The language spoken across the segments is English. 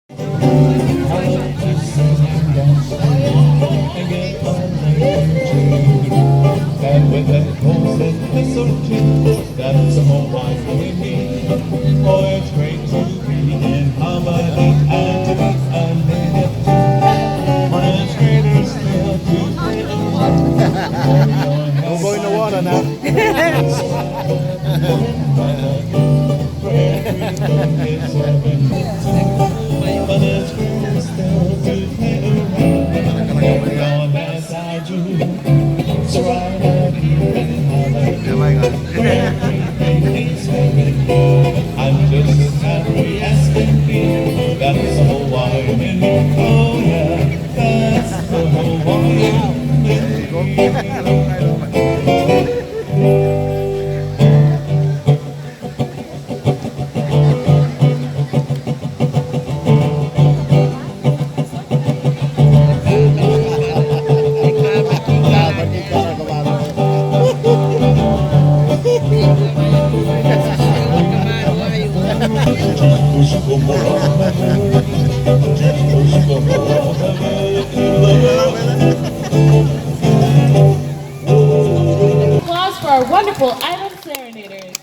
And when the cold and whistle too, that's a Hawai'i me. Oh, it's great to be in Hawaii and to be a native too. But it's greater still to be Don't go in the water now. But it's greater still to be around as I do. So right out here in Hawaii, everything is very good. I'm just as happy as can be. That's a Hawaiian in me. Oh yeah, that's the Hawaiian in me. Applause for our wonderful island serenaders.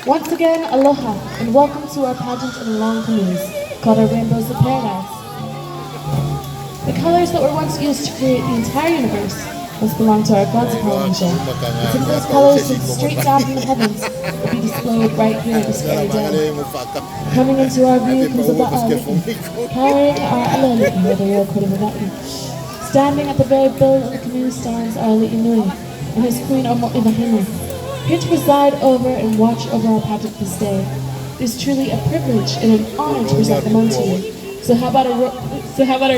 Once again, aloha, and welcome to our pageant in long canoes, called our Rainbows of Paradise. The colors that were once used to create the entire universe must belong to our gods of Polynesia. And since those colors sent straight down from the heavens, will be displayed right here this very day. Coming into our view comes a Vitale, carrying our aleli'i, whether you're putting it up. Standing at the very bill of the canoe stands our Li'inui and his queen Omo'ivahine, here to preside over and watch over our pageant this day. It is truly a privilege and an honor to present them unto you. So how about a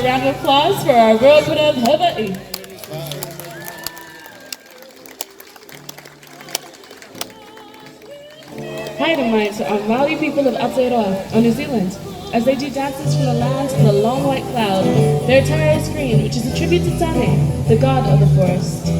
round of applause for our World Queen of Hawaii? Dynamite are Maori people of Aotearoa on New Zealand. As they do dances from the land to the long white cloud, their attire is green, which is a tribute to Sami, the god of the forest.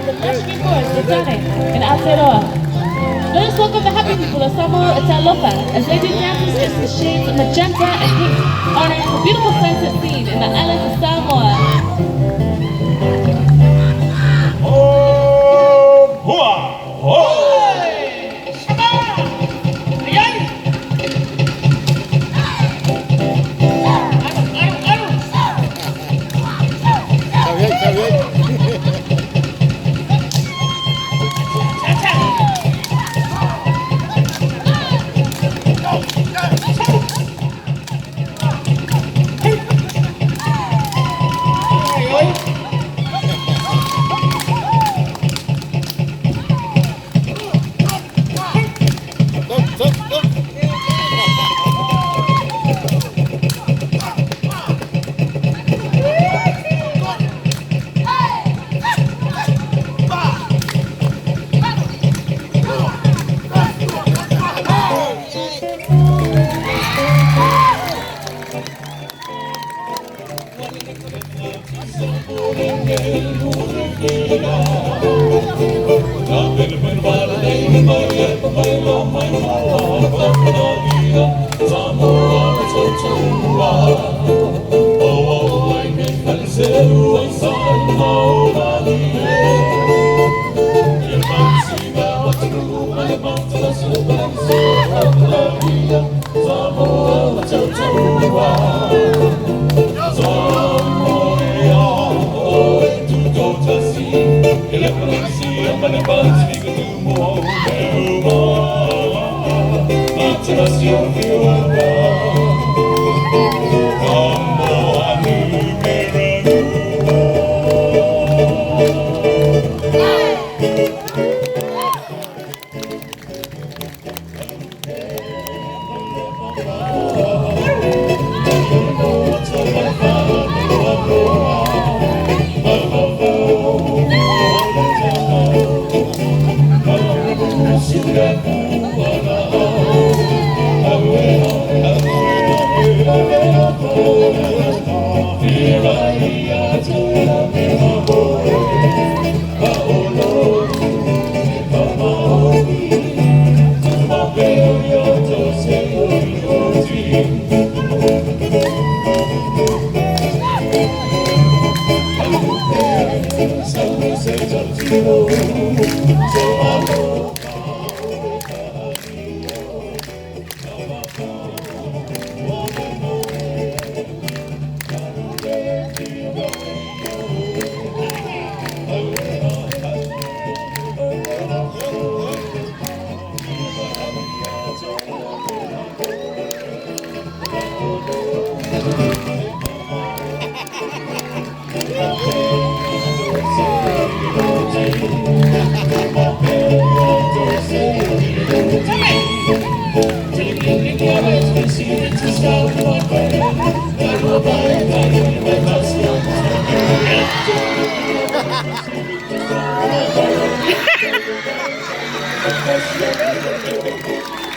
and the lush green forest of Vitale and Aotearoa. Let us welcome the happy people of Samoa Aotearoa as they do dances in the shades of magenta and pink, honoring the beautiful sunset scene in the islands of Samoa.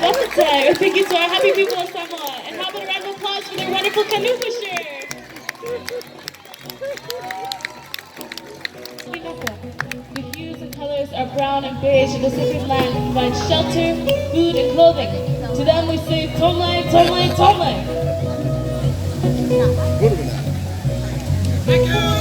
Welcome tonight. Thank you to our happy people of Samoa. And how about a round of applause for their wonderful canoe pusher? The hues and colors are brown and beige, and the sacred land provides shelter, food, and clothing. To them we say, Tonga, Tonga, Tonga. Thank you.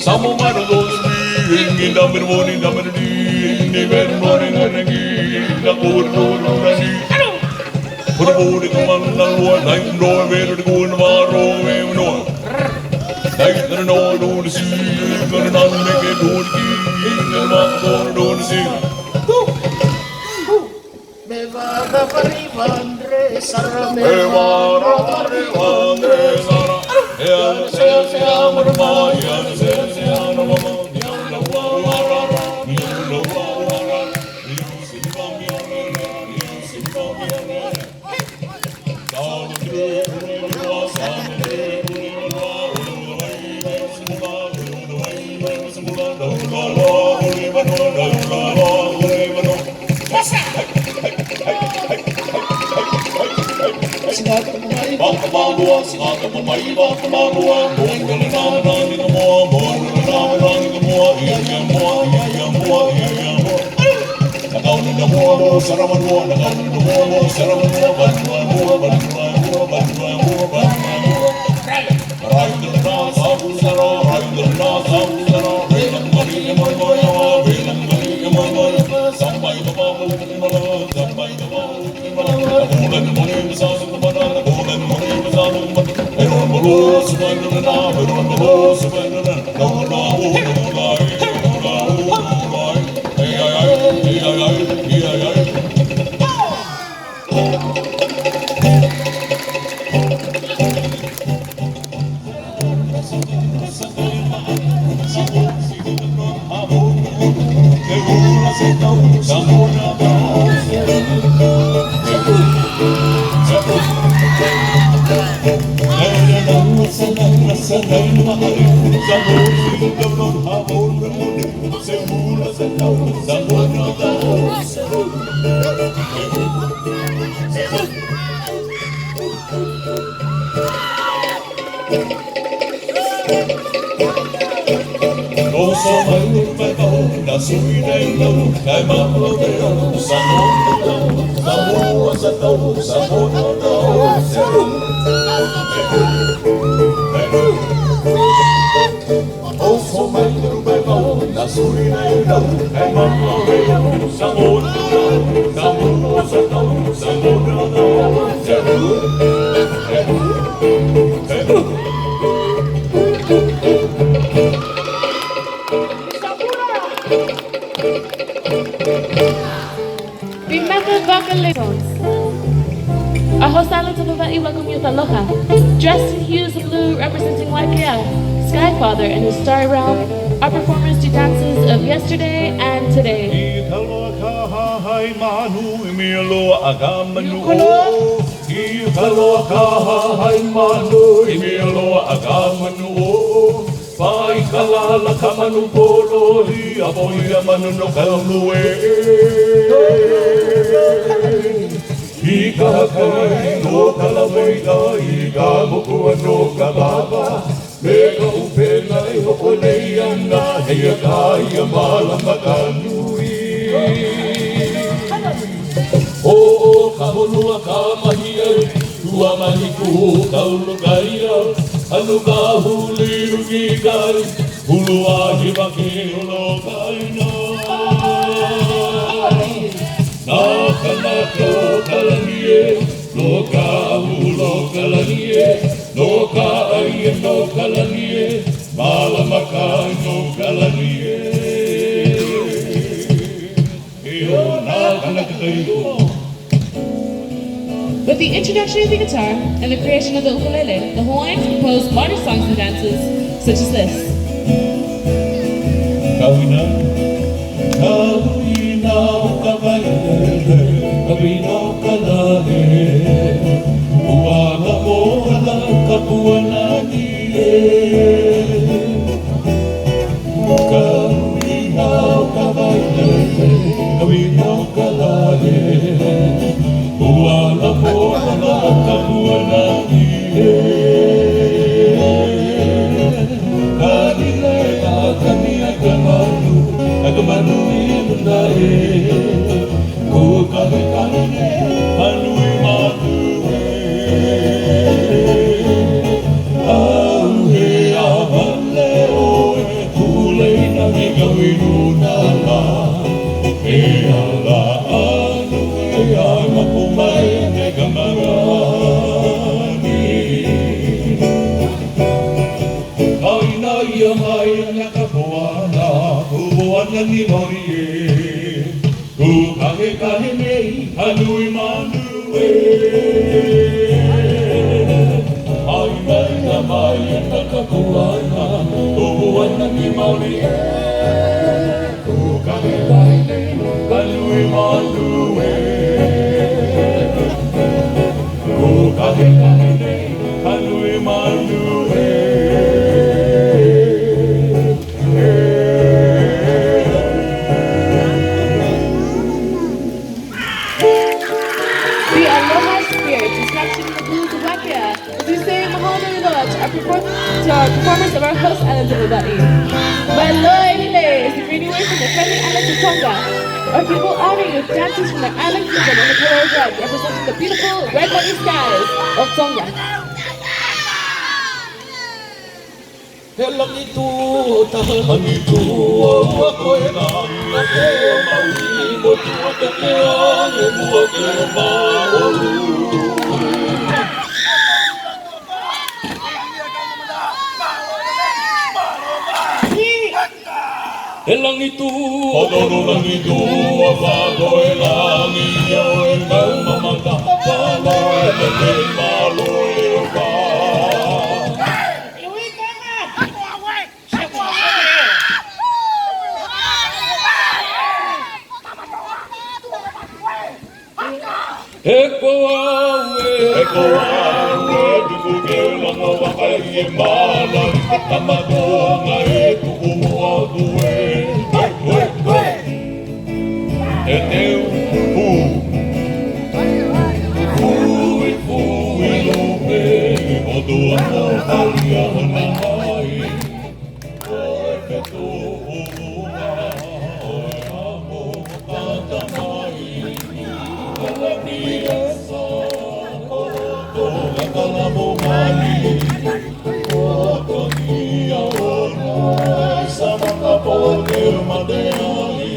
Samoa those in the morning, the morning, the morning, put a boat in the one, like no way to go in the morrow, no. Like the no, don't see, gonna not make it good, and not don't see. Mevada parivandre, Sara Mevada Sara. Remember Bacalations. Our host islands of Hawai'i welcome you with aloha. Dressed in hues of blue representing Waikea, Skyfather and his starry realm, our performers do dances of yesterday and today. Pai kalala kamanu polori aboia manu no kalue Ika kai no kalawai ika moku no kababa Mega upena I hoko nei ana hea kai amala makanui O kahonua ka mahia tua mahiku kaulugaia Anu ka huli rugi kai, hulu ahi waki ulo kai na. Nā kana kio kalanie, no ka ulo kalanie, no ka aia no kalanie, malama kai no kalanie. Eo nā kana kakai With the introduction of the guitar and the creation of the ukulele, the Hawaiians composed modern songs and dances such as this. Kawina, kawina kawaile, kawina kalahe, uana moana kapuana nie. Kawina kawaile, kawina kalahe, uana moana kapuana nie. mai na ka poana, kuana ni mori e. Ku kahe kahe nei, hanui manu e. Ai mai na ka poana, kuana ni mori e. Ku kahe kahe nei, hanui manu e. Ku kahe kahe nei, hanui manu e. To our performance of our host island of Hawai'i. Maloi Hile is the greeting word from the friendly islands of Tonga. Our people honor you with dances from their island kingdom in the color of red, representing the beautiful red lightning skies of Tonga. Helang itu, tahan itu, ako na ako mauli mo tuwa kakeang e mua ke maolu. Helang itu, lang itu, ako elang iyo e kau mamata, palo e kay malo e ka. Eko awe, tuku ke langa wakai e mana, tamatonga e tuku mua kue. E teu pu, fui lupe, o tua haria na mai, oe petu ua, oe amo tata mai, ala piasa, o kala mo mai, o tonia ona, sa mga poder madeai.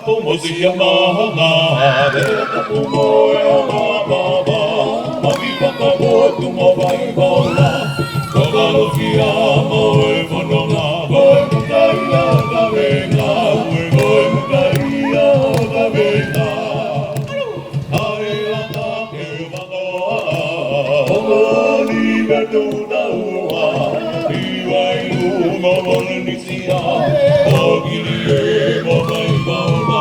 Mosia mahanga, deta pumo e ona baba, mavipa kabo tu mo vai bola, kogalo kia mo e fonona, goe mukaia da venga, goe mukaia da venga. Ai lata ke manoa, ongo libertu da ua, iwai umo volnisia, ogiri e mo vai bola.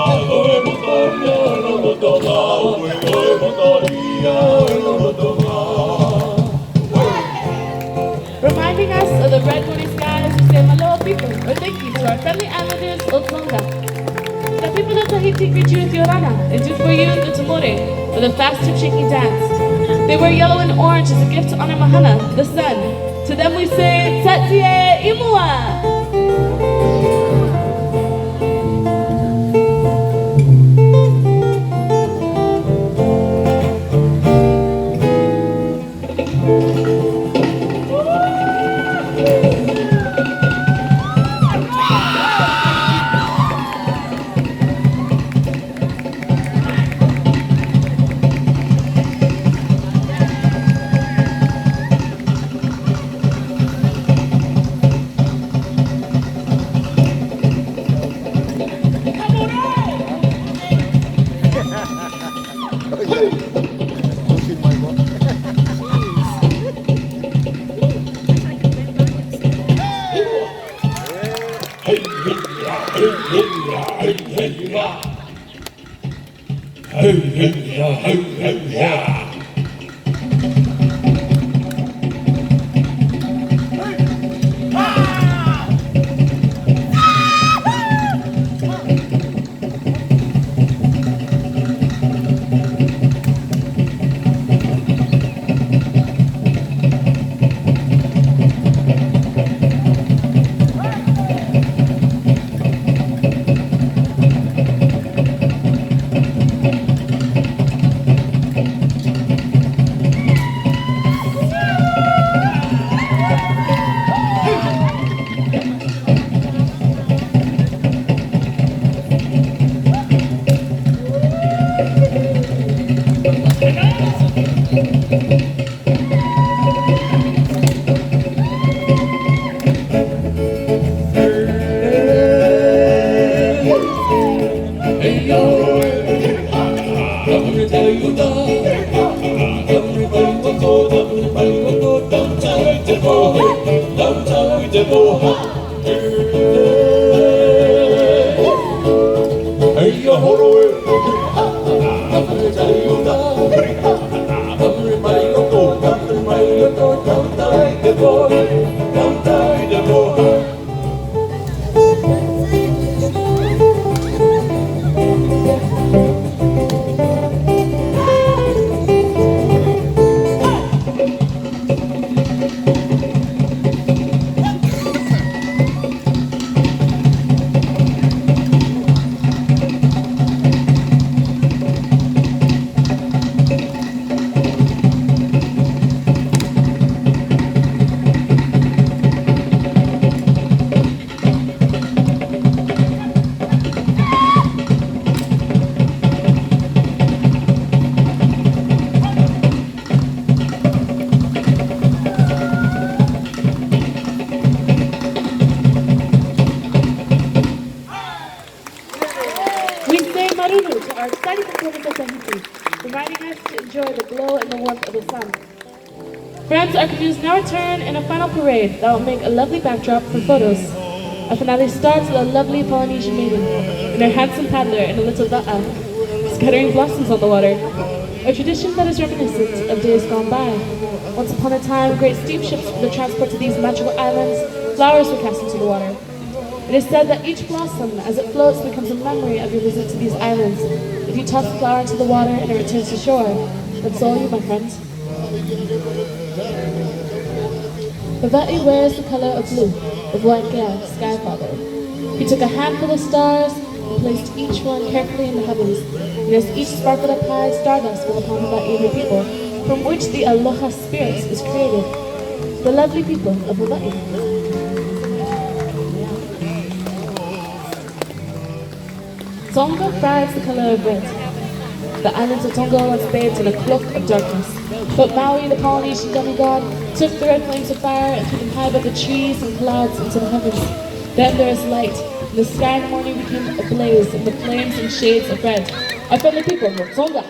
Reminding us of the red morning skies, we say Maloha people, or thank you to our friendly islanders of Tonga. The people of Tahiti greet you with Yorana, and do for you the Tamore, with a fast hip-shaking dance. They wear yellow and orange as a gift to honor Mahana, the sun. To them we say, Tatie Imua! Friends, our canoes now return in a final parade that will make a lovely backdrop for photos. Our finale starts with a lovely Polynesian maiden and her handsome paddler in a little da'a, scattering blossoms on the water, a tradition that is reminiscent of days gone by. Once upon a time, great steamships for the transport to these magical islands, flowers were cast into the water. It is said that each blossom, as it floats, becomes a memory of your visit to these islands. If you toss the flower into the water and it returns to shore, that's all you, my friends. Hawai'i wears the color of blue, of white gale, sky father. He took a handful of stars and placed each one carefully in the heavens, and as each sparkled up high, stardust fell upon Hawai'i and her people, from which the aloha spirit is created, the lovely people of Hawai'i. Tonga thrives the color of red. The islands of Tonga were once bathed in a cloak of darkness. But Maui, the Polynesian demigod, took the red flames of fire and threw them high above the trees and clouds into the heavens. Then there is light, and the sky in the morning became ablaze in the flames and shades of red. Our friendly people of Tonga.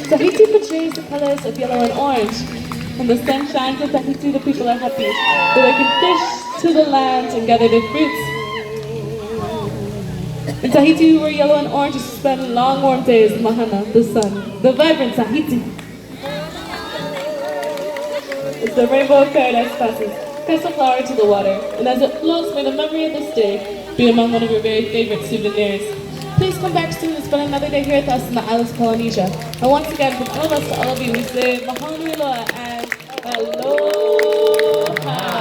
Tahiti portrays the colors of yellow and orange. When the sun shines on Tahiti, the people are happy, for they can fish to the land and gather their fruits. In Tahiti, we wear yellow and orange to spend long warm days in Mahana, the sun. The vibrant Tahiti. As the rainbow of paradise passes, cast a flower into the water, and as it floats, may the memory of this day be among one of your very favorite souvenirs. Please come back soon and spend another day here with us in the islands of Polynesia. And once again, from all of us to all of you, we say mahalo and aloha.